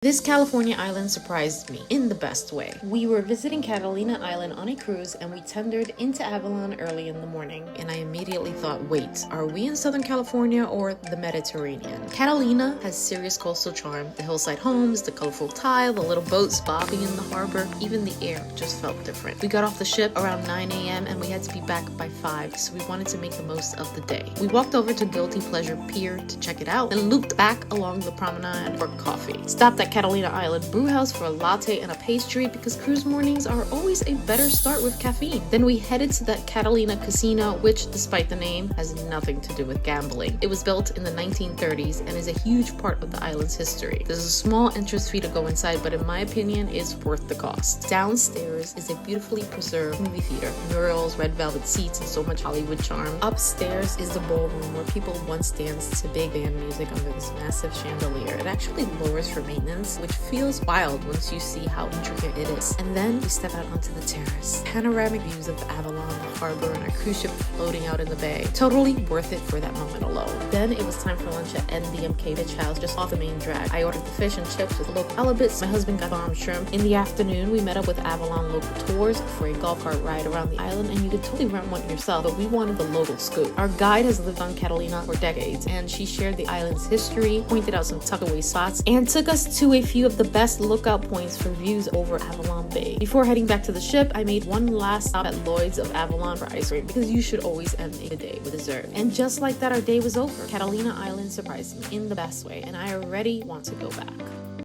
This California island surprised me in the best way. We were visiting Catalina Island on a cruise and we tendered into Avalon early in the morning. And I immediately thought, wait, are we in Southern California or the Mediterranean? Catalina has serious coastal charm. The hillside homes, the colorful tile, the little boats bobbing in the harbor, even the air just felt different. We got off the ship around 9 a.m. and we had to be back by 5, so we wanted to make the most of the day. We walked over to Guilty Pleasure Pier to check it out and looped back along the promenade for coffee. Stopped at Catalina Island Brewhouse for a latte and a pastry because cruise mornings are always a better start with caffeine. Then we headed to that Catalina Casino, which, despite the name, has nothing to do with gambling. It was built in the 1930s and is a huge part of the island's history. There's a small entrance fee to go inside, but in my opinion, it's worth the cost. Downstairs is a beautifully preserved movie theater, murals, red velvet seats, and so much Hollywood charm. Upstairs is the ballroom where people once danced to big band music under this massive chandelier. It actually lowers for maintenance, which feels wild once you see how intricate it is. And then we step out onto the terrace. Panoramic views of Avalon, the harbor, and our cruise ship floating out in the bay. Totally worth it for that moment alone. Then it was time for lunch at NDMK Beach House, just off the main drag. I ordered the fish and chips with local halibut. My husband got farm shrimp. In the afternoon, we met up with Avalon local tours for a golf cart ride around the island, and you could totally rent one yourself, but we wanted the local scoop. Our guide has lived on Catalina for decades, and she shared the island's history, pointed out some tuck-away spots, and took us to a few of the best lookout points for views over Avalon Bay. Before heading back to the ship, I made one last stop at Lloyd's of Avalon for ice cream because you should always end a day with dessert. And just like that, our day was over. Catalina Island surprised me in the best way, and I already want to go back.